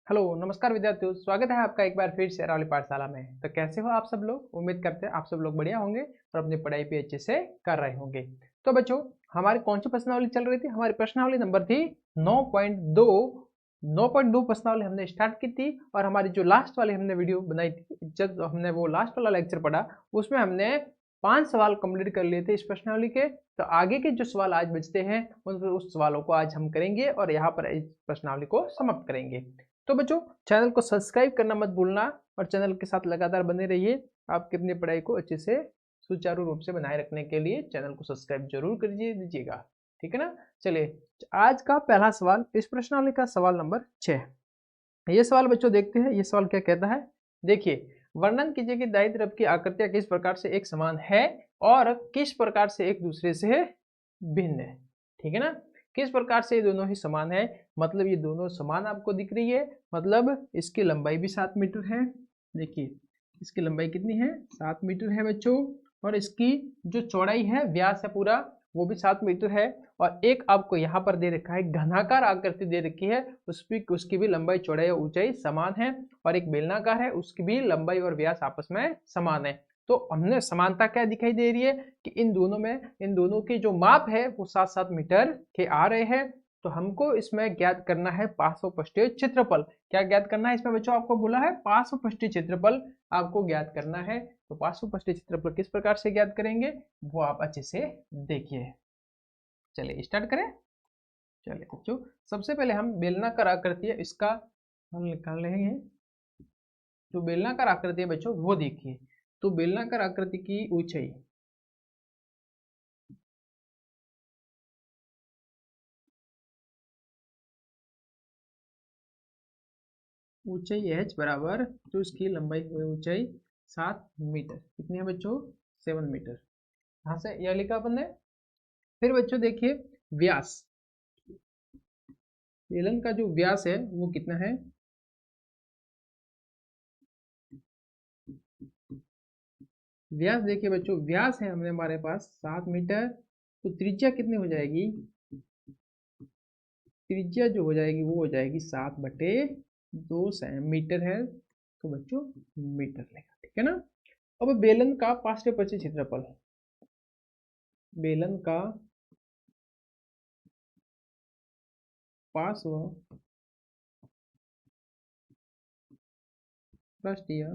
Hello नमस्कार विद्यार्थियों, स्वागत है आपका एक बार फिर से अरावली पाठशाला में। तो कैसे हो आप सब लोग? उम्मीद करते हैं आप सब लोग बढ़िया होंगे और अपनी पढ़ाई भी अच्छे से कर रहे होंगे। तो बच्चों, हमारी कौन सी प्रश्नावली चल रही थी? हमारी प्रश्नावली नंबर थी 9.2। 9.2 प्रश्नावली हमने स्टार्ट की थी और हमारी जो लास्ट वाली हमने वीडियो बनाई थी, जब हमने वो लास्ट वाला लेक्चर पढ़ा उसमें हमने 5 सवाल कंप्लीट कर लिए थे इस प्रश्नावली के। तो आगे के जो सवाल आज बचते हैं उस सवालों को आज हम करेंगे और यहाँ पर इस प्रश्नावली को समाप्त करेंगे। तो बच्चों, चैनल को सब्सक्राइब करना मत भूलना और चैनल के साथ लगातार बने रहिए। आपकी अपनी पढ़ाई को अच्छे से सुचारू रूप से बनाए रखने के लिए चैनल को सब्सक्राइब जरूर कर दीजिएगा, ठीक है ना। चलिए, आज का पहला सवाल इस प्रश्नावली का सवाल नंबर 6। ये सवाल बच्चों देखते हैं, ये सवाल क्या कहता है। देखिए, वर्णन कीजिए कि दायीं तरफ की आकृतियां किस प्रकार से एक समान है और किस प्रकार से एक दूसरे से भिन्न है, ठीक है ना। किस प्रकार से ये दोनों ही समान है, मतलब ये दोनों समान आपको दिख रही है, मतलब इसकी लंबाई भी 7 मीटर है। देखिए, इसकी लंबाई कितनी है? 7 मीटर है बच्चों। और इसकी जो चौड़ाई है, व्यास है पूरा, वो भी 7 मीटर है। और एक आपको यहाँ पर दे रखा है घनाकार आकृति दे रखी है, उसकी भी लंबाई चौड़ाई और ऊंचाई समान है। और एक बेलनाकार है, उसकी भी लंबाई और व्यास आपस में समान है। तो हमने समानता क्या दिखाई दे रही है कि इन दोनों के जो माप है वो 7-7 मीटर के आ रहे हैं। तो हमको इसमें ज्ञात करना है पार्श्वपृष्ठीय क्षेत्रफल। क्या ज्ञात करना है इसमें बच्चों? आपको बोला है पार्श्वपृष्ठीय क्षेत्रफल आपको ज्ञात करना है। तो पार्श्वपृष्ठीय क्षेत्रफल किस प्रकार से ज्ञात करेंगे वो आप अच्छे से देखिए। चलिए स्टार्ट करें। चलिए बच्चों, सबसे पहले हम बेलनाकार आकृति है इसका हल निकाल रहे हैं। जो बेलनाकार आकृति है बच्चों वो देखिए। तो बेलनाकार आकृति की ऊंचाई h बराबर जो इसकी लंबाई है ऊंचाई 7 मीटर। कितनी है बच्चों? 7 मीटर। यहाँ से यह लिखा अपन ने। फिर बच्चों देखिए, व्यास, बेलन का जो व्यास है वो कितना है? व्यास देखिए बच्चों, व्यास है हमने हमारे पास 7 मीटर। तो त्रिज्या कितनी हो जाएगी? त्रिज्या जो हो जाएगी वो हो जाएगी 7/2 मीटर है। तो बच्चों मीटर लेगा, ठीक है ना। अब बेलन का पार्श्वपृष्ठीय क्षेत्रफल, बेलन का पार्श्वपृष्ठीय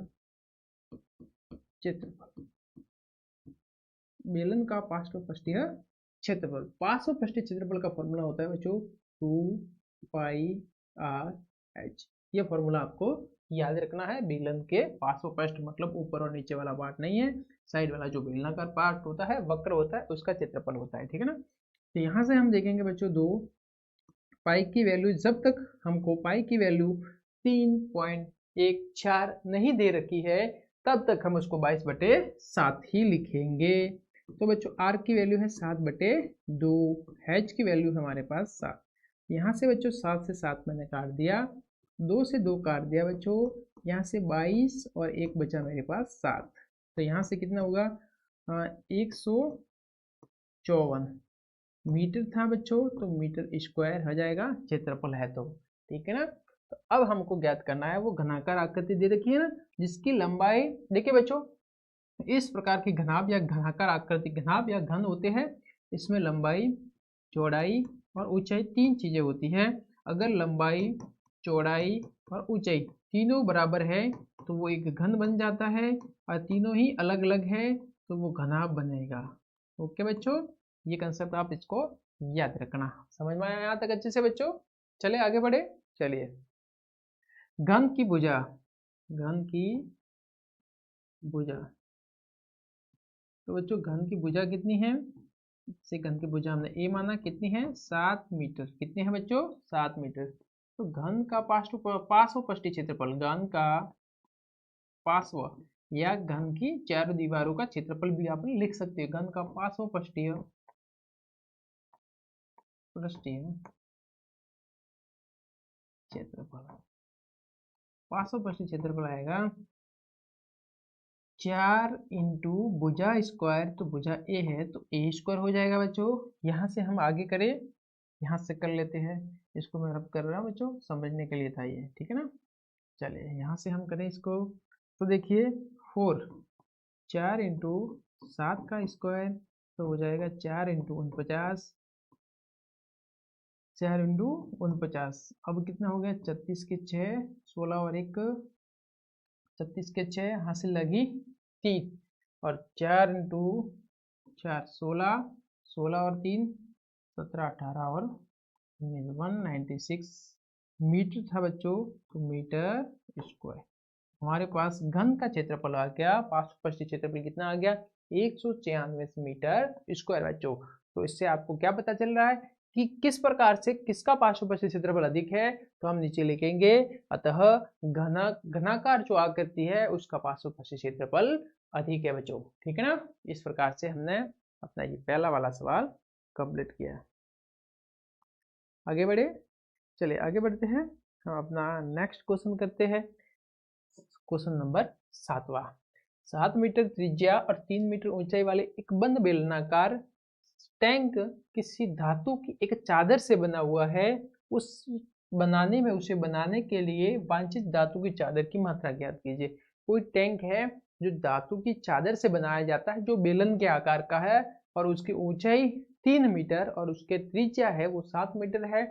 क्षेत्रफल, बेलन का पार्श्वपृष्ठीय क्षेत्रफल। पार्श्वपृष्ठीय क्षेत्रफल का फॉर्मूला होता है बच्चों 2πr/h। ये फॉर्मूला आपको याद रखना है। बेलन के पार्श्वपृष्ठ मतलब ऊपर और नीचे वाला पार्ट नहीं है, साइड वाला जो बेलनाकार पार्ट होता है, वक्र होता है, उसका क्षेत्रफल होता है, ठीक है ना। तो यहाँ से हम देखेंगे बच्चों, 2 पाई की वैल्यू, जब तक हमको पाई की वैल्यू 3.14 नहीं दे रखी है तब तक हम उसको 22/7 ही लिखेंगे। तो बच्चों आर की वैल्यू है 7/2, एच की वैल्यू हमारे पास 7। यहाँ से बच्चों 7 से 7 मैंने काट दिया, 2 से 2 काट दिया बच्चों, यहाँ से 22 और एक बचा मेरे पास 7। तो यहाँ से कितना होगा? 154 मीटर था बच्चों। तो मीटर स्क्वायर हो जाएगा, क्षेत्रफल है तो, ठीक है ना। तो अब हमको ज्ञात करना है वो घनाकार आकृति दे रखी है ना, जिसकी लंबाई देखिए बच्चों, इस प्रकार की घनाभ या घनाकार आकृति, घनाभ या घन होते हैं, इसमें लंबाई, चौड़ाई और ऊंचाई 3 चीजें होती हैं। अगर लंबाई, चौड़ाई और ऊंचाई तीनों बराबर है तो वो एक घन बन जाता है, और तीनों ही अलग अलग है तो वो घनाभ बनेगा। ओके बच्चों, ये कंसेप्ट आप इसको याद रखना। समझ में आया यहाँ तक अच्छे से बच्चों? चले आगे बढ़े। चलिए, घन की भुजा, घन की भुजा। तो बच्चों घन की भुजा कितनी है? से घन की भुजा हमने ए माना, कितनी है? 7 मीटर। कितनी है बच्चों? 7 मीटर। तो घन का पार्श्वपृष्ठीय क्षेत्रफल, घन का पार्श्व या घन की चारों दीवारों का क्षेत्रफल भी आप लिख सकते हो। घन का पार्श्वपृष्ठीय क्षेत्रफल, पार्श्वपृष्ठीय क्षेत्रफल आएगा 4 इंटू भुजा स्क्वायर। तो भुजा ए है तो ए स्क्वायर हो जाएगा बच्चों। यहाँ से हम आगे करें, यहाँ से कर लेते हैं, इसको मैं रब कर रहा हूँ बच्चों, समझने के लिए था ये, ठीक है ना। चलिए यहाँ से हम करें इसको, तो देखिए 4, 4 इंटू 7 का स्क्वायर तो हो जाएगा 4 इंटू 49, 4 इंटू 49। अब कितना हो गया, 36 के 6, 16 और 1, 36 के 6 यहाँ से लगी 3, और 4 इंटू 4 16, 16 और 3 17, 18 और 196 मीटर था बच्चों, तो मीटर स्क्वायर। हमारे पास घन का क्षेत्रफल आ गया, पार्श्व क्षेत्रफल कितना आ गया, 196 मीटर स्क्वायर बच्चों। तो इससे आपको क्या पता चल रहा है कि किस प्रकार से किसका पार्श्व क्षेत्रफल अधिक है, तो हम नीचे लिखेंगे, अतः घनाकार जो आकृति है उसका पार्श्व क्षेत्रफल अधिक है बच्चों, ठीक है ना। इस प्रकार से हमने अपना ये पहला वाला सवाल कंप्लीट किया। आगे बढ़े, चलिए आगे बढ़ते हैं, हम अपना नेक्स्ट क्वेश्चन करते हैं। क्वेश्चन नंबर 7वां, 7 मीटर त्रिज्या और 3 मीटर ऊंचाई वाले एक बंद बेलनाकार टैंक किसी धातु की एक चादर से बना हुआ है। उसे बनाने के लिए वांछित धातु की चादर की मात्रा ज्ञात कीजिए। कोई टैंक है जो धातु की चादर से बनाया जाता है, जो बेलन के आकार का है, और उसकी ऊंचाई 3 मीटर और उसके त्रिज्या है वो 7 मीटर है।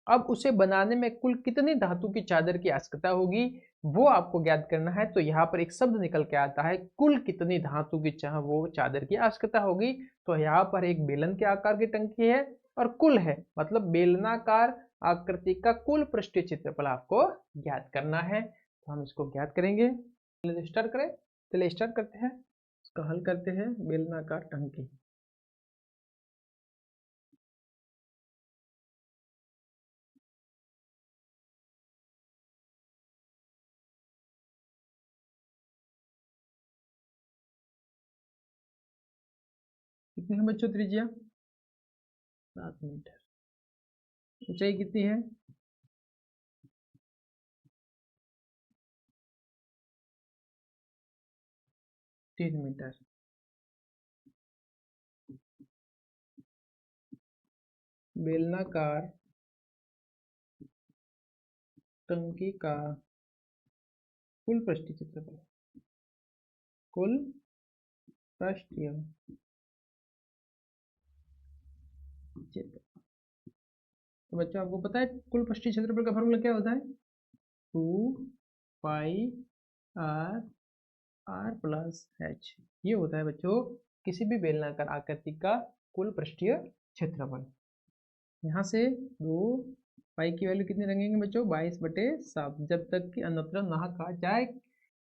अब उसे बनाने में कुल कितनी धातु की चादर की आवश्यकता होगी, वो आपको ज्ञात करना है। तो यहाँ पर एक शब्द निकल के आता है, कुल कितनी धातु की वो चादर की आवश्यकता होगी। तो यहाँ पर एक बेलन के आकार की टंकी है और कुल है, मतलब बेलनाकार आकृति का कुल पृष्ठीय क्षेत्रफल आपको ज्ञात करना है। तो हम इसको ज्ञात करेंगे, स्टार्ट करें, चलिए स्टार्ट करते हैं, इसका हल करते हैं। बेलनाकार टंकी, कितनी है बच्चों त्रिज्या, 7 मीटर, ऊंचाई कितनी है, 3 मीटर। बेलनाकार टंकी का कुल पृष्ठीय क्षेत्रफल, कुल पृष्ठीय क्षेत्र। तो बच्चों आपको पता है कुल पृष्ठीय क्षेत्रफल का फॉर्मूला क्या होता है, 2 पाई आर आर प्लस एच। ये होता है बच्चों किसी भी बेलनाकार आकृति का कुल पृष्ठीय क्षेत्रफल। यहाँ से 2 पाई की वैल्यू कितनी रखेंगे बच्चों, 22/7। जब तक कि अन्यत्र ना कहा जाए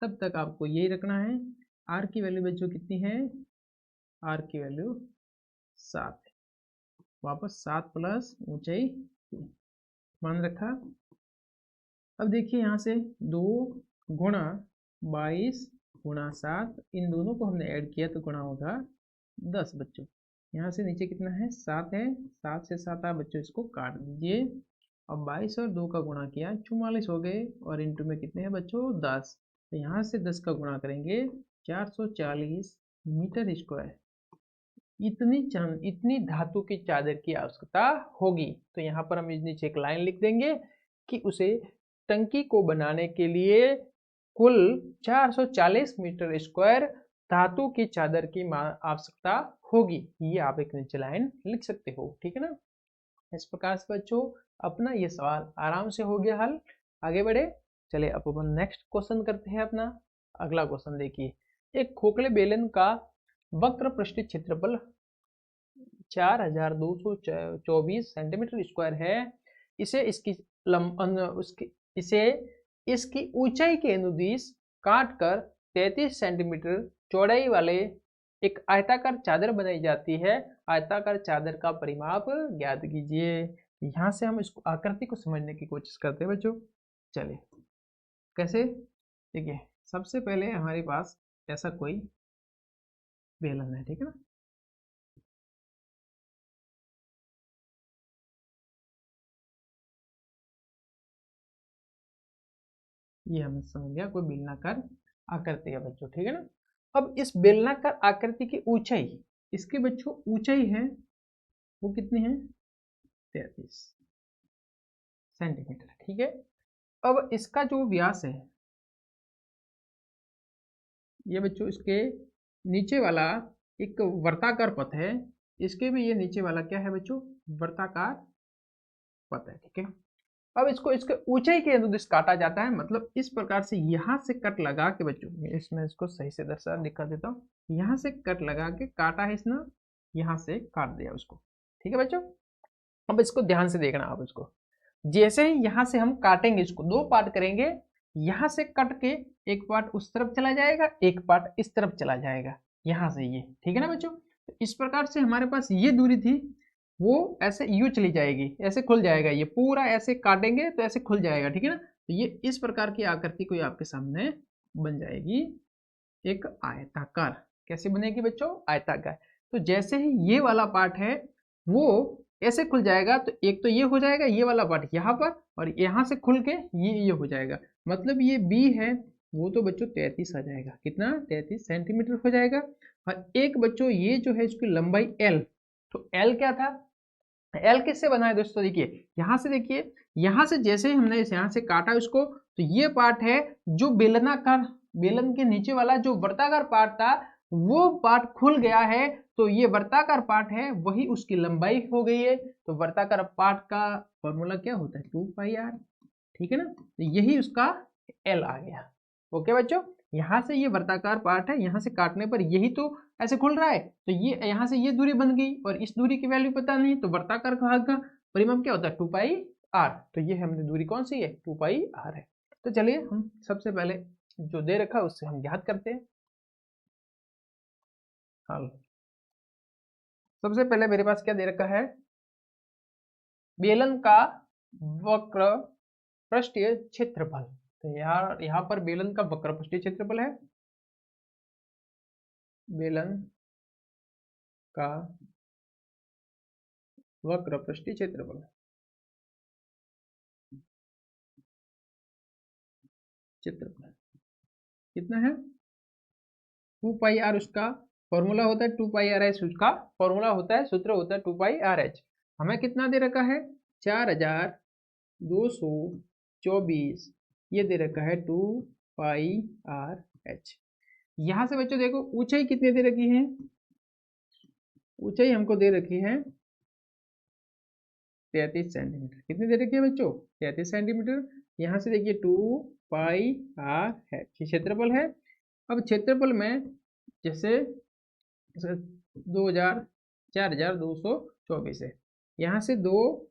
तब तक आपको यही रखना है। आर की वैल्यू बच्चों कितनी है, आर की वैल्यू 7 है, वापस 7 प्लस ऊंचाई मान रखा। अब देखिए यहाँ से 2 गुणा 22 गुणा 7, इन दोनों को हमने ऐड किया तो गुणा होगा 10 बच्चों। यहाँ से नीचे कितना है, 7 है, 7 से 7 आप बच्चों इसको काट दीजिए। अब 22 और 2 का गुणा किया 44 हो गए, और इंटू में कितने हैं बच्चों, 10। तो यहाँ से 10 का गुणा करेंगे 440 मीटर स्क्वायर। इतनी धातु की चादर की आवश्यकता होगी। तो यहाँ पर हम नीचे एक लाइन लिख देंगे कि उसे टंकी को बनाने के लिए कुल 440 मीटर स्क्वायर धातु की चादर की आवश्यकता होगी। ये आप एक नीचे लाइन लिख सकते हो, ठीक है ना। इस प्रकार से बच्चों अपना ये सवाल आराम से हो गया हल। आगे बढ़े, चलिए अब अपन नेक्स्ट क्वेश्चन करते हैं। अपना अगला क्वेश्चन देखिए, एक खोखले बेलन का वक्र पृष्ठीय क्षेत्रफल 4224 सेंटीमीटर स्क्वायर है। इसे इसकी ऊंचाई के अनुदिश काट कर 33 सेंटीमीटर चौड़ाई वाले एक आयताकार चादर बनाई जाती है। आयताकार चादर का परिमाप ज्ञात कीजिए। यहाँ से हम इसको आकृति को समझने की कोशिश करते हैं बच्चों। चलिए कैसे, देखिए सबसे पहले हमारे पास ऐसा कोई बेलन है, ठीक है ना। ये हमें समझ गया कोई बेलनाकार आकृति है बच्चों, ठीक है ना। अब इस बेलनाकार आकृति की ऊंचाई, इसके बच्चों ऊंचाई है वो कितनी है, 33 सेंटीमीटर। ठीक है, अब इसका जो व्यास है ये बच्चों, इसके नीचे वाला एक वर्ताकार पथ है, इसके भी ये नीचे वाला क्या है बच्चों, वर्ताकार पथ है। ठीक है, अब इसको इसके ऊंचाई के अनुदिश काटा जाता है, मतलब इस प्रकार से यहाँ से कट लगा के बच्चों, इसमें इसको सही से दर्शा दिखा देता हूँ, यहाँ से कट लगा के काटा है इसने, यहाँ से काट दिया उसको। ठीक है बच्चों, अब इसको ध्यान से देखना आप इसको, जैसे ही यहाँ से हम काटेंगे, इसको दो पार्ट करेंगे, यहाँ से कट के एक पार्ट उस तरफ चला जाएगा, एक पार्ट इस तरफ चला जाएगा, यहाँ से ये। ठीक है ना बच्चों, तो इस प्रकार से हमारे पास ये दूरी थी, वो ऐसे यूं चली जाएगी, ऐसे खुल जाएगा, ये पूरा ऐसे काटेंगे तो ऐसे खुल जाएगा। ठीक है ना, तो ये इस प्रकार की आकृति कोई आपके सामने बन जाएगी, एक आयताकार। कैसे बनेगी बच्चों, आयताकार। तो जैसे ही ये वाला पार्ट है वो ऐसे खुल जाएगा, तो एक तो ये हो जाएगा, ये वाला पार्ट यहाँ पर, और यहाँ से खुल के ये हो जाएगा, मतलब ये बी है वो तो बच्चों 33 आ जाएगा। कितना, 33 सेंटीमीटर हो जाएगा। और एक बच्चों ये जो है इसकी लंबाई एल, तो एल क्या था, एल किससे बना है दोस्तों, देखिए यहाँ से, देखिए यहाँ से जैसे ही हमने यहाँ से काटा इसको, तो ये पार्ट है जो बेलनाकार, बेलन के नीचे वाला जो वर्ताकार पार्ट था वो पार्ट खुल गया है, तो ये वर्ताकार पार्ट है वही उसकी लंबाई हो गई है। तो वर्ताकार पार्ट का फॉर्मूला क्या होता है, 2πr। ठीक है ना, तो यही उसका एल आ गया। ओके बच्चों, यहाँ से ये वर्ताकार पार्ट है, यहाँ से काटने पर यही तो ऐसे खुल रहा है, तो ये यहाँ से ये दूरी बन गई, और इस दूरी की वैल्यू पता नहीं, तो वर्ताकार भाग का परिमाप क्या होता है, 2πr। तो ये हमने दूरी कौन सी है, 2πr है। तो चलिए हम सबसे पहले जो दे रखा है उससे हम ज्ञात करते हैं हल। सबसे पहले मेरे पास क्या दे रखा है, बेलन का वक्र पृष्ठीय क्षेत्रफल। तो यहाँ पर बेलन का वक्र पृष्ठीय क्षेत्रफल है, बेलन का वक्र पृष्ठीय क्षेत्रफल, कितना है, 2πr उसका फॉर्मूला होता है, 2πrh उसका फॉर्मूला होता है, सूत्र होता है 2πrh। हमें कितना दे रखा है, 4224, ये दे रखा है 2πrh। यहाँ से बच्चों देखो ऊंचाई कितनी दे रखी है, ऊंचाई हमको दे रखी है 33 सेंटीमीटर। कितनी दे रखी है बच्चों, 33 सेंटीमीटर। यहाँ से देखिए 2πr है, क्षेत्रफल है। अब क्षेत्रफल में जैसे 4224 है, यहाँ से दो,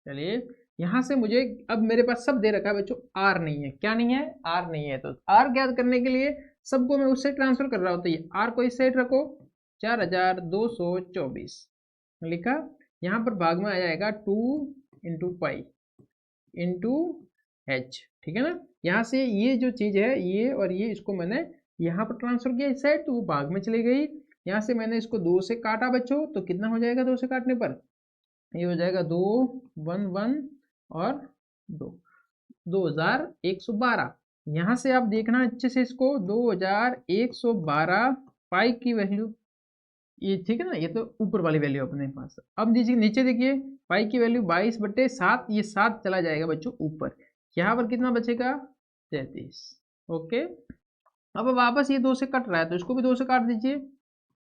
चलिए यहाँ से मुझे, अब मेरे पास सब दे रखा है बच्चों, आर नहीं है, क्या नहीं है, आर नहीं है। तो आर ज्ञात करने के लिए सबको मैं उससे ट्रांसफर कर रहा हूँ, तो ये आर को इस साइड रखो, 4224 लिखा, यहाँ पर भाग में आ जाएगा 2 इंटू पाई इंटू एच। ठीक है ना, यहाँ से ये जो चीज़ है ये और ये, इसको मैंने यहाँ पर ट्रांसफर किया इस साइड, तो वो भाग में चली गई। यहाँ से मैंने इसको 2 से काटा बच्चों, तो कितना हो जाएगा 2 से काटने पर, ये हो जाएगा 2 1 1 और 2, 2112। यहाँ से आप देखना अच्छे से इसको, 2112 पाई की वैल्यू, ये ठीक है ना, ये तो ऊपर वाली वैल्यू अपने पास। अब दीजिए नीचे देखिए, पाई की वैल्यू 22/7, ये 7 चला जाएगा बच्चों ऊपर, यहाँ पर कितना बचेगा 33। ओके, अब वापस ये 2 से कट रहा है, तो इसको भी 2 से काट दीजिए,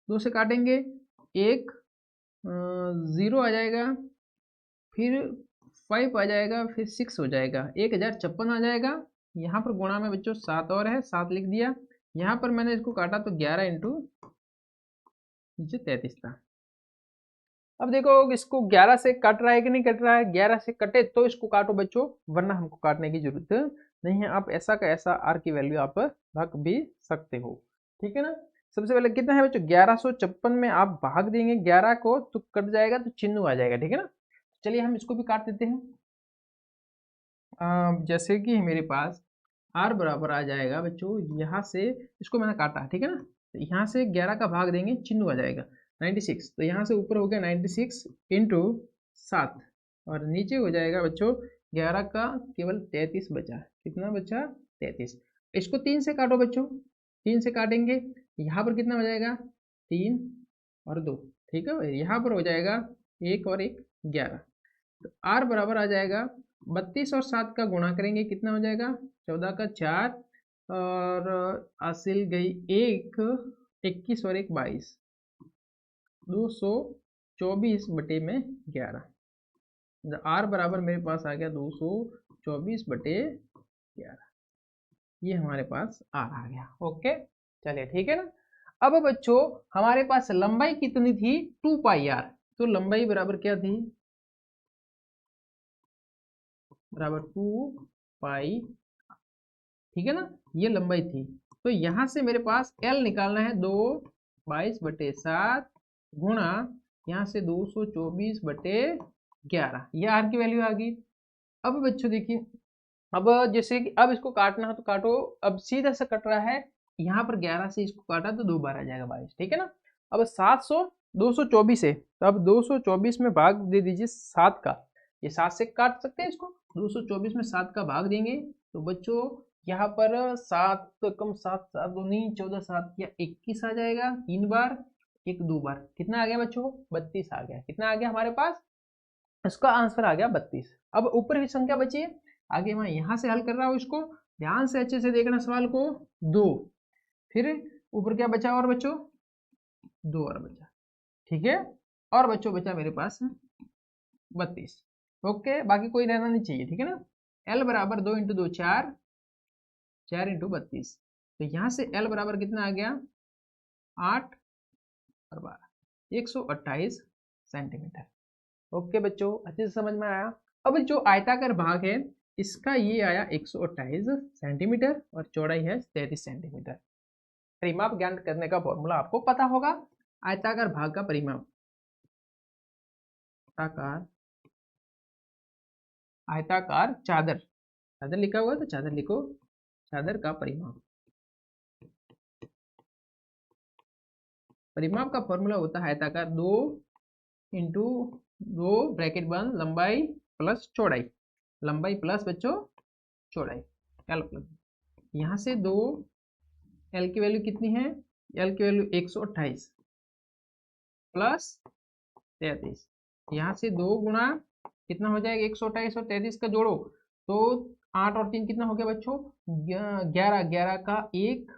2 से काटेंगे, एक 0 आ जाएगा, फिर 5 आ जाएगा, फिर 6 हो जाएगा, 1056 आ जाएगा। यहाँ पर गुणा में बच्चों 7 और है, 7 लिख दिया। यहाँ पर मैंने इसको काटा तो 11 इंटू नीचे 33 था। अब देखो इसको 11 से कट रहा है कि नहीं कट रहा है, 11 से कटे तो इसको काटो बच्चों, वरना हमको काटने की जरूरत नहीं है। आप ऐसा का ऐसा आर की वैल्यू आप रख भी सकते हो। ठीक है ना, सबसे पहले कितना है बच्चों, 1156 में आप भाग देंगे 11 को तो कट जाएगा, तो चिन्ह आ जाएगा। ठीक है ना, चलिए हम इसको भी काट देते हैं। जैसे कि मेरे पास आर बराबर आ जाएगा बच्चों, यहाँ से इसको मैंने काटा, ठीक है ना, तो यहाँ से 11 का भाग देंगे, चिन्ह आ जाएगा 96, तो यहाँ से ऊपर हो गया 96 इंटू 7, और नीचे हो जाएगा बच्चों 11 का केवल 33 बचा। कितना बचा, 33। इसको 3 से काटो बच्चों, 3 से काटेंगे, यहाँ पर कितना हो जाएगा 3 और 2, ठीक है, यहाँ पर हो जाएगा 1 और 1 11। तो r बराबर आ जाएगा 32 और 7 का गुणा करेंगे कितना हो जाएगा 14 का 4 और हासिल गई 1, 21 और 1 22, 224 बटे में 11। r बराबर मेरे पास आ गया 224 बटे 11, ये हमारे पास r आ गया। ओके चलिए ठीक है ना। अब बच्चों हमारे पास लंबाई कितनी थी 2 पाई r, तो लंबाई बराबर क्या थी बराबर 2 पाई, ठीक है ना, ये लंबाई थी। तो यहां से मेरे पास l निकालना है 2 22 बटे 7 गुणा यहाँ से 224 बटे 11, ये r की वैल्यू आ गई। अब बच्चों देखिए, अब जैसे कि अब इसको काटना है तो काटो, अब सीधा से कट रहा है, यहाँ पर 11 से इसको काटा तो 2 बार आ जाएगा 22, ठीक है ना। अब 700 224 है, तो अब 224 में भाग दे दीजिए 7 का, ये 7 से काट सकते हैं इसको, 224 में 7 का भाग देंगे तो बच्चों यहाँ पर 7 कम 7 7 दूनी 14 7 या 21 आ जाएगा, 3 बार 1 2 बार कितना आ गया बच्चों 32 आ गया। कितना आ गया हमारे पास, इसका आंसर आ गया 32। अब ऊपर की संख्या बची है, आगे मैं यहाँ से हल कर रहा हूँ, इसको ध्यान से अच्छे से देखना सवाल को। 2, फिर ऊपर क्या बचा और बच्चों 2 और बचा, ठीक है, और बच्चों बचा मेरे पास 32। ओके बाकी कोई रहना नहीं चाहिए, ठीक है ना। L बराबर 2 इंटू 2 4, 4 इंटू 32, तो यहाँ से L बराबर कितना आ गया 8 और 12, 128 सेंटीमीटर। ओके बच्चों अच्छे से समझ में आया। अब जो आयताकार भाग है इसका ये आया 128 सेंटीमीटर और चौड़ाई है 33 सेंटीमीटर। परिमाप ज्ञान करने का फॉर्मूला आपको पता होगा, आयताकार भाग का परिमाप, आयताकार चादर, चादर लिखा हुआ तो चादर लिखो, चादर का परिमाप, परिमाप का फॉर्मूला होता है आयताकार 2 इंटू 2 ब्रैकेट बंद लंबाई प्लस चौड़ाई, लंबाई प्लस बच्चों चौड़ाई L प्लस, यहाँ से 2 L की वैल्यू कितनी है, L की वैल्यू 128 प्लस 33, यहाँ से 2 गुणा कितना हो जाएगा 128 और 33 का जोड़ो तो 8 और 3 कितना हो गया बच्चों 11, 11 का 1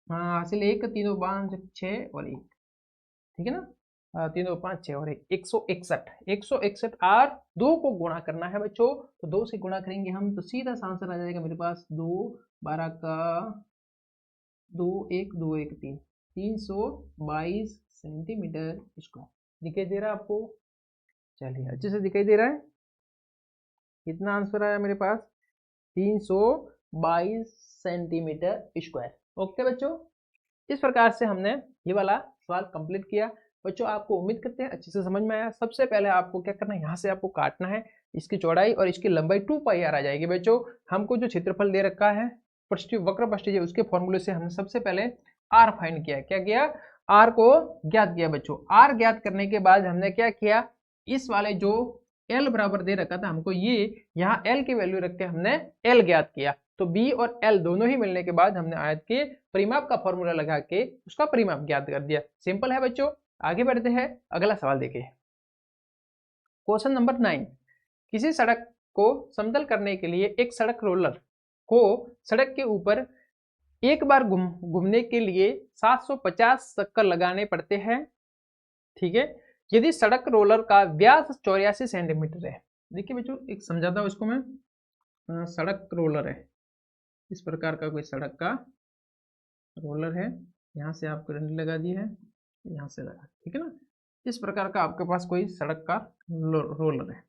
हासिल 1, 3 2 5 6 और 1, ठीक है ना, 3 2 5 6 और 1, 161, 161 और 2 को गुणा करना है बच्चों, तो 2 से गुणा करेंगे हम तो सीधा सा आंसर आ जाएगा मेरे पास 2 12 का 2 1 2 1 3, 322 सेंटीमीटर स्क्वायर। दिखाई दे रहा है आपको, चलिए अच्छे से दिखाई दे रहा है, कितना आंसर आया मेरे पास 322 सेंटीमीटर स्क्वायर। ओके बच्चों, इस प्रकार से हमने ये वाला सवाल कंप्लीट किया। बच्चों आपको उम्मीद करते हैं अच्छे से समझ में आया। सबसे पहले आपको क्या करना है, यहाँ से आपको काटना है, इसकी चौड़ाई और इसकी लंबाई 2 पाई आर आ जाएगी। बच्चों हमको जो क्षेत्रफल दे रखा है वक्र पृष्ठीय उसके फॉर्मूले से हमने सबसे पहले आर फाइंड किया, क्या किया आर को ज्ञात किया बच्चों। आर ज्ञात करने के बाद हमने क्या किया, इस वाले जो L बराबर दे रखा था हमको, ये यहाँ L की वैल्यू रख के हमने L ज्ञात किया, तो B और L दोनों ही मिलने के बाद हमने आयत के परिमाप का फॉर्मूला लगा के उसका परिमाप ज्ञात कर दिया। सिंपल है बच्चों, आगे बढ़ते हैं, अगला सवाल देखिए। क्वेश्चन नंबर 9, किसी सड़क को समतल करने के लिए एक सड़क रोलर को सड़क के ऊपर एक बार घूमने के लिए 750 चक्कर लगाने पड़ते हैं, ठीक है, यदि सड़क रोलर का व्यास 84 सेंटीमीटर है। देखिए बच्चों एक समझाता हूँ इसको मैं, सड़क रोलर है, इस प्रकार का कोई सड़क का रोलर है, यहाँ से आपको रंडी लगा दी है, यहाँ से लगा, ठीक है ना, इस प्रकार का आपके पास कोई सड़क का रोलर है।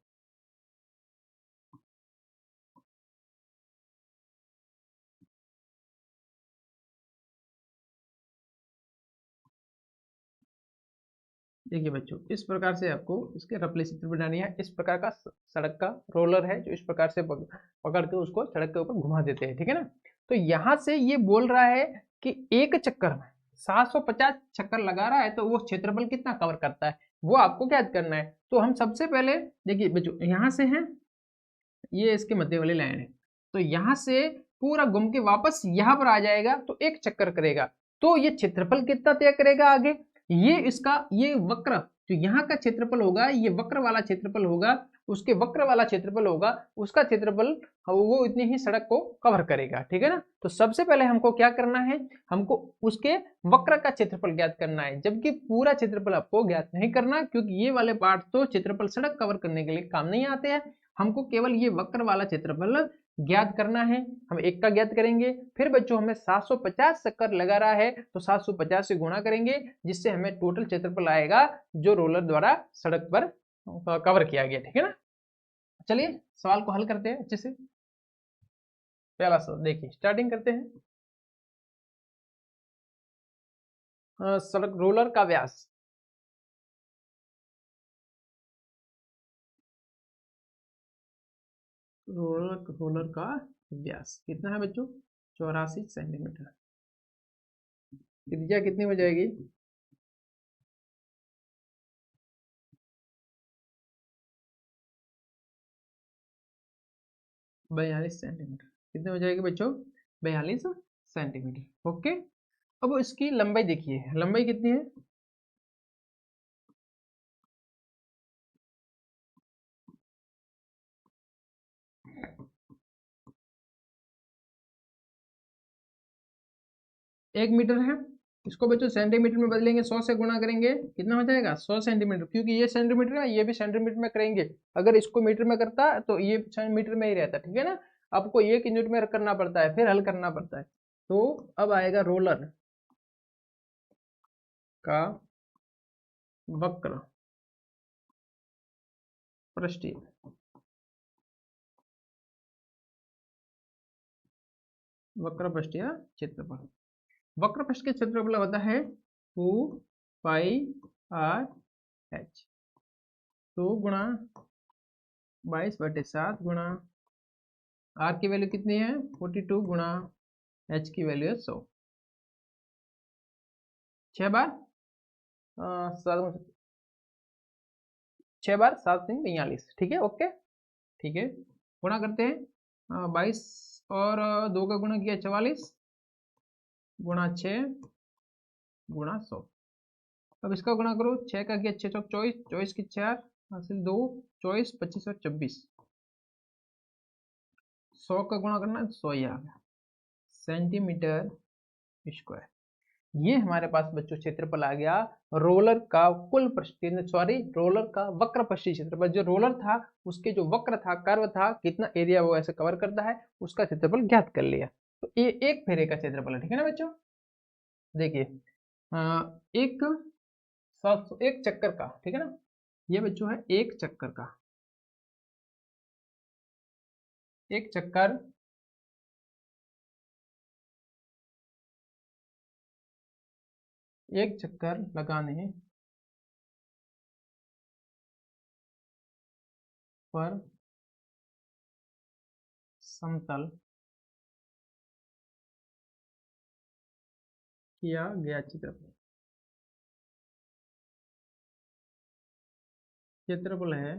देखिए बच्चों इस प्रकार से आपको इसके रफली चित्र बनानी है। इस प्रकार का सड़क का रोलर है जो इस प्रकार से पकड़ के उसको सड़क के ऊपर घुमा देते हैं, ठीक है ना। तो यहाँ से ये बोल रहा है कि एक चक्कर में 750 चक्कर लगा रहा है, तो वो क्षेत्रफल कितना कवर करता है वो आपको क्या करना है। तो हम सबसे पहले देखिए बच्चों यहाँ से है, ये इसके मध्य वाली लाइन है, तो यहाँ से पूरा घूम के वापस यहाँ पर आ जाएगा तो एक चक्कर करेगा, तो ये क्षेत्रफल कितना तय करेगा आगे, ये इसका ये वक्र जो यहाँ का क्षेत्रफल होगा ये वक्र वाला क्षेत्रफल होगा, उसके वक्र वाला क्षेत्रफल होगा, उसका क्षेत्रफल वो इतनी ही सड़क को कवर करेगा, ठीक है ना। तो सबसे पहले हमको क्या करना है, हमको उसके वक्र का क्षेत्रफल ज्ञात करना है, जबकि पूरा क्षेत्रफल आपको ज्ञात नहीं करना, क्योंकि ये वाले पार्ट तो क्षेत्रफल सड़क कवर करने के लिए काम नहीं आते हैं। हमको केवल ये वक्र वाला क्षेत्रफल ज्ञात करना है। हम एक का ज्ञात करेंगे, फिर बच्चों हमें 750 चक्कर लगा रहा है तो 750 से गुणा करेंगे, जिससे हमें टोटल क्षेत्रफल आएगा जो रोलर द्वारा सड़क पर कवर किया गया, ठीक है ना। चलिए सवाल को हल करते हैं अच्छे से। पहला सवाल देखिए, स्टार्टिंग करते हैं। सड़क रोलर का व्यास, रोलर का व्यास कितना है बच्चों, 84 सेंटीमीटर। त्रिज्या कितनी हो जाएगी, 42 सेंटीमीटर। कितने हो जाएगी बच्चों, 42 सेंटीमीटर। ओके, अब इसकी लंबाई देखिए, लंबाई कितनी है, एक मीटर है। इसको बच्चों सेंटीमीटर में बदलेंगे, 100 से गुणा करेंगे, कितना हो जाएगा 100 सेंटीमीटर, क्योंकि ये सेंटीमीटर है, ये भी सेंटीमीटर में करेंगे। अगर इसको मीटर में करता तो ये मीटर में ही रहता, ठीक है ना। आपको एक यूनिट में करना पड़ता है, फिर हल करना पड़ता है। तो अब आएगा रोलर का वक्र पृष्ठीय, वक्र पृष्ठीय क्षेत्रफल। वक्र पृष्ठ के क्षेत्रफल होता है 2 पाई आर एच, 2 गुणा 22/7 गुणा आर की वैल्यू कितनी है 42 गुणा एच की वैल्यू है 100। 6 बार 6 बार 7 3 42, ठीक है। ओके, ठीक है, गुणा करते हैं। 22 और 2 का गुणा किया 44 गुणा 6 गुणा 100। अब इसका गुणा करो, 6 का किया 6 चौक 24, 24 की 4 हासिल 2, 24 25 और 24, 100 का गुणा करना है, 100 ही आ गया सेंटीमीटर स्क्वायर। ये हमारे पास बच्चों क्षेत्रफल आ गया रोलर का कुल पृष्ठीय, सॉरी रोलर का वक्र पृष्ठीय क्षेत्रफल। जो रोलर था उसके जो वक्र था, कर्व था, कितना एरिया वो ऐसे कवर करता है, उसका क्षेत्रफल ज्ञात कर लिया। तो ये एक फेरे का क्षेत्रफल है, ठीक है ना बच्चों। देखिए एक 700 एक चक्कर का, ठीक है ना, ये बच्चों है एक चक्कर का, एक चक्कर एक चक्कर लगाने पर समतल किया गया क्षेत्रफल, क्षेत्रफल है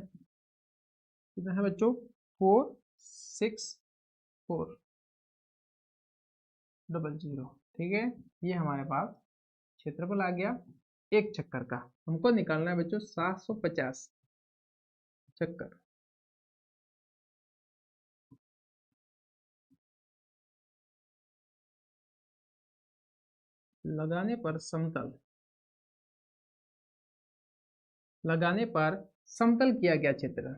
कितना है बच्चों 46400, ठीक है। ये हमारे पास क्षेत्रफल आ गया एक चक्कर का। हमको निकालना है बच्चों 750 चक्कर लगाने पर समतल, लगाने पर समतल किया गया क्षेत्र,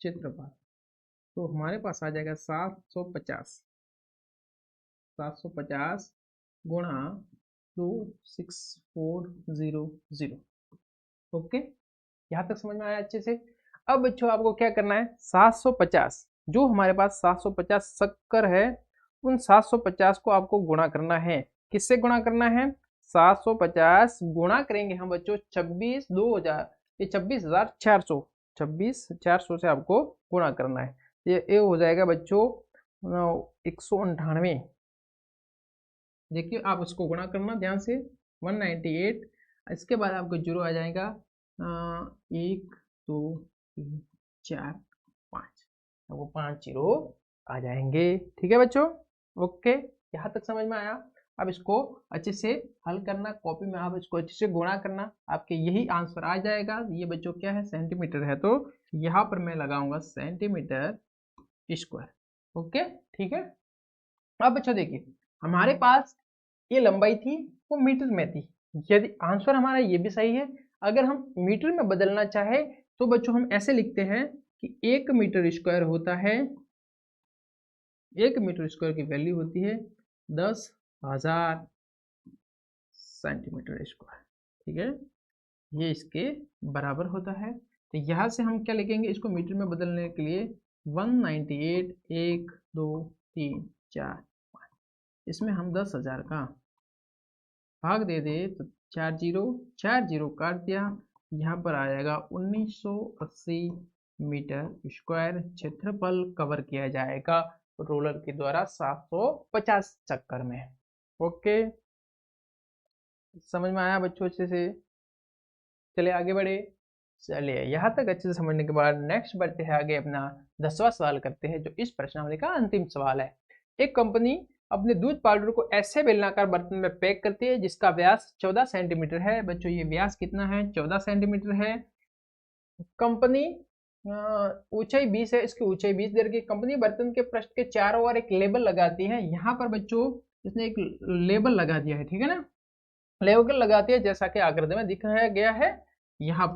क्षेत्रफल। तो हमारे पास आ जाएगा 750, 750 गुणा 26400। ओके, यहाँ तक समझ में आया अच्छे से। अब बच्चों आपको क्या करना है, 750 जो हमारे पास 750 चक्कर है, उन 750 को आपको गुणा करना है। किससे गुणा करना है, 750 गुणा करेंगे हम बच्चों 26 2000, ये 26,400, 26,400 से आपको गुणा करना है। ये हो जाएगा बच्चों 198। देखिए आप उसको गुणा करना ध्यान से, 198। इसके बाद आपको जीरो आ जाएगा 1 2 3 4 5, वो 5 जीरो आ जाएंगे, ठीक है बच्चों। ओके, यहाँ तक समझ में आया। अब इसको अच्छे से हल करना, कॉपी में आप इसको अच्छे से गुणा करना, आपके यही आंसर आ जाएगा। ये बच्चों क्या है, सेंटीमीटर है, तो यहाँ पर मैं लगाऊंगा सेंटीमीटर स्क्वायर। ओके, ठीक है। अब बच्चों देखिए, हमारे पास ये लंबाई थी वो मीटर में थी, यदि आंसर हमारा ये भी सही है। अगर हम मीटर में बदलना चाहे तो बच्चों हम ऐसे लिखते हैं कि 1 मीटर स्क्वायर होता है, 1 मीटर स्क्वायर की वैल्यू होती है 10,000 सेंटीमीटर स्क्वायर। ठीक है, ये इसके बराबर होता है। तो यहाँ से हम क्या लिखेंगे, इसको मीटर में बदलने के लिए 198, 1 2 3 4 5, इसमें हम 10,000 का भाग दे दे तो 4 जीरो काट दिया, यहाँ पर आ जाएगा 1980 मीटर स्क्वायर क्षेत्रफल कवर किया जाएगा रोलर के द्वारा 750 चक्कर में। ओके, समझ में आया बच्चों अच्छे से? चलिए आगे बढ़े। चलिए यहाँ तक अच्छे से समझने के बाद नेक्स्ट बढ़ते हैं आगे, अपना 10वां सवाल करते हैं जो इस प्रश्नावली का अंतिम सवाल है। एक कंपनी अपने दूध पाउडर को ऐसे बेलनाकार बर्तन में पैक करती है जिसका व्यास 14 सेंटीमीटर है। बच्चों ये व्यास कितना है, 14 सेंटीमीटर है। कंपनी ऊंचाई 20 है, इसकी ऊंचाई 20 दे रखी। कंपनी बर्तन के पृष्ठ के चारों ओर एक लेबल लगाती है। यहाँ पर बच्चों इसने एक लेबल लगा दिया है, ठीक है ना, लेबल लगाती है जैसा कि आकृति में दिखाया गया है। यहाँ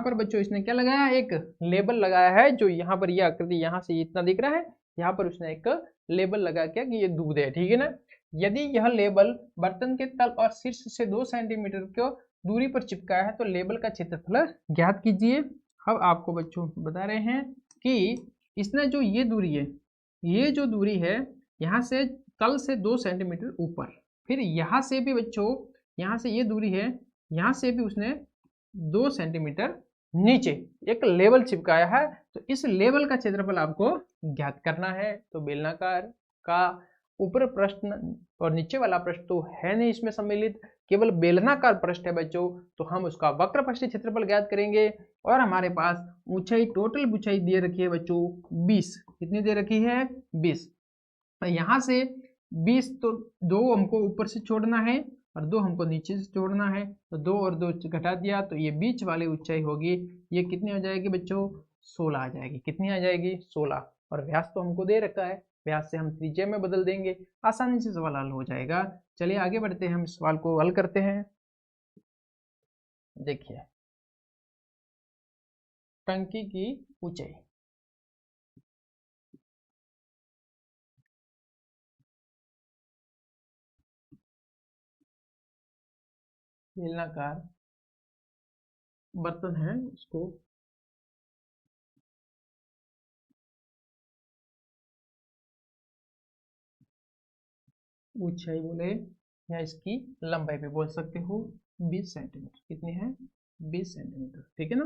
पर बच्चों इसने क्या लगाया, एक लेबल लगाया है, जो यहाँ पर यह आकृति यहाँ से इतना दिख रहा है, यहाँ पर उसने एक लेबल लगा के कि ये दूध है, ठीक है ना। यदि यह लेबल बर्तन के तल और शीर्ष से 2 सेंटीमीटर की दूरी पर चिपकाया है तो लेबल का क्षेत्रफल ज्ञात कीजिए। अब आपको बच्चों बता रहे हैं कि इसने जो ये दूरी है, ये जो दूरी है यहाँ से तल से 2 सेंटीमीटर ऊपर, फिर यहाँ से भी बच्चों, यहाँ से ये दूरी है, यहाँ से भी उसने 2 सेंटीमीटर नीचे एक लेबल चिपकाया है। तो इस लेबल का क्षेत्रफल आपको ज्ञात करना है। तो बेलनाकार का ऊपर प्रश्न और नीचे वाला प्रश्न तो है नहीं इसमें सम्मिलित, केवल बेलनाकार प्रश्न है बच्चों, तो हम उसका वक्र पृष्ठीय क्षेत्रफल ज्ञात करेंगे। और हमारे पास ऊंचाई, टोटल ऊंचाई दे रखी है बच्चों 20, कितनी दे रखी है 20। तो यहाँ से 20 तो 2 हमको ऊपर से छोड़ना है और 2 हमको नीचे से छोड़ना है, तो 2 और 2 घटा दिया तो ये बीच वाली ऊंचाई होगी, ये कितनी हो जाएगी बच्चों, 16 आ जाएगी। कितनी आ जाएगी, 16। और व्यास तो हमको दे रखा है, व्यास से हम त्रिज्या में बदल देंगे, आसानी से सवाल हल हो जाएगा। चलिए आगे बढ़ते हैं, हम इस सवाल को हल करते हैं। देखिए, टंकी की ऊंचाई, बेलनाकार बर्तन है, इसको ऊंचाई बोले या इसकी लंबाई भी बोल सकते हो 20 सेंटीमीटर। कितनी है, 20 सेंटीमीटर, ठीक है ना।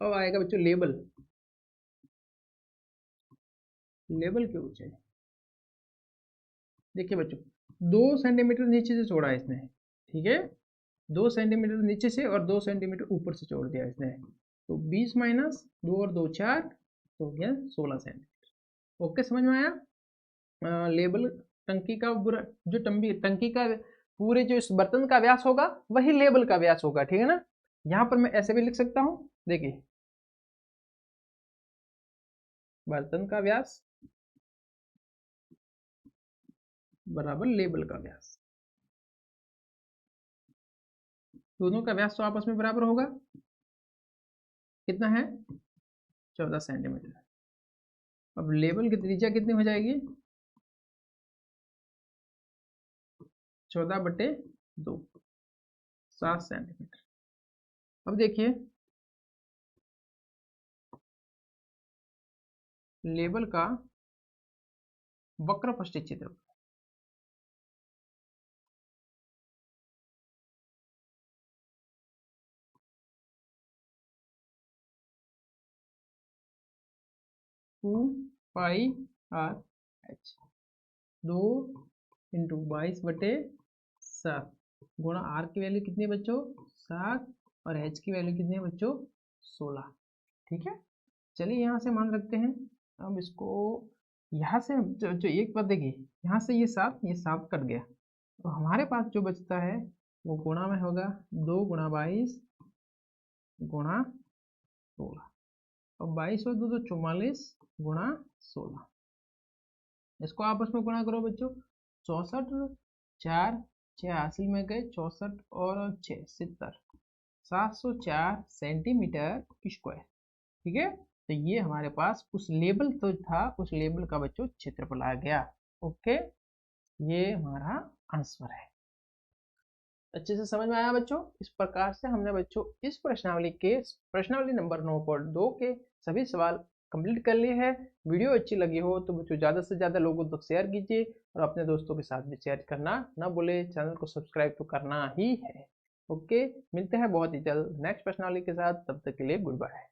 अब आएगा बच्चों लेबल, लेबल की ऊंचाई। देखिए बच्चों 2 सेंटीमीटर नीचे से छोड़ा है इसने, ठीक है, 2 सेंटीमीटर नीचे से और 2 सेंटीमीटर ऊपर से छोड़ दिया इसने, तो 20 माइनस 2 और 2 4, तो हो गया 16 सेंटीमीटर। ओके, समझ में आया। लेबल टंकी का जो टंकी का पूरे जो इस बर्तन का व्यास होगा वही लेबल का व्यास होगा, ठीक है ना। यहाँ पर मैं ऐसे भी लिख सकता हूँ, देखिए बर्तन का व्यास बराबर लेबल का व्यास, दोनों का व्यास तो आपस में बराबर होगा, कितना है 14 सेंटीमीटर। अब लेबल की त्रिज्या कितनी हो जाएगी, 14/2, 7 सेंटीमीटर। अब देखिए लेबल का वक्र पृष्ठीय क्षेत्रफल, two pi r h, 2 into 22/7 गुणा आर की वैल्यू कितनी है बच्चों 7 और एच की वैल्यू कितनी है बच्चों 16, ठीक है। चलिए यहाँ से मान रखते हैं, अब इसको यहाँ से जो एक बात देखिए, यहाँ से ये 7 कट गया, तो हमारे पास जो बचता है वो गुणा में होगा 2 गुणा 22 गुणा 16, और 22 और 2 तो 44 गुणा 16। इसको आपस में गुणा करो बच्चों, 64 4 6 हासिल में गए, 64 और 6 70, 704 सेंटीमीटर स्क्वायर। ठीक है, तो ये हमारे पास उस लेबल तो था, उस लेबल का बच्चों क्षेत्रफल आ गया। ओके, ये हमारा आंसर है। अच्छे से समझ में आया बच्चों? इस प्रकार से हमने बच्चों इस प्रश्नावली नंबर 9.2 के सभी सवाल कंप्लीट कर लिए हैं। वीडियो अच्छी लगी हो तो बच्चों ज़्यादा से ज़्यादा लोगों तक शेयर कीजिए, और अपने दोस्तों के साथ भी शेयर करना ना भूले। चैनल को सब्सक्राइब तो करना ही है। ओके, मिलते हैं बहुत ही जल्द नेक्स्ट प्रश्नावली के साथ, तब तक के लिए गुड बाय।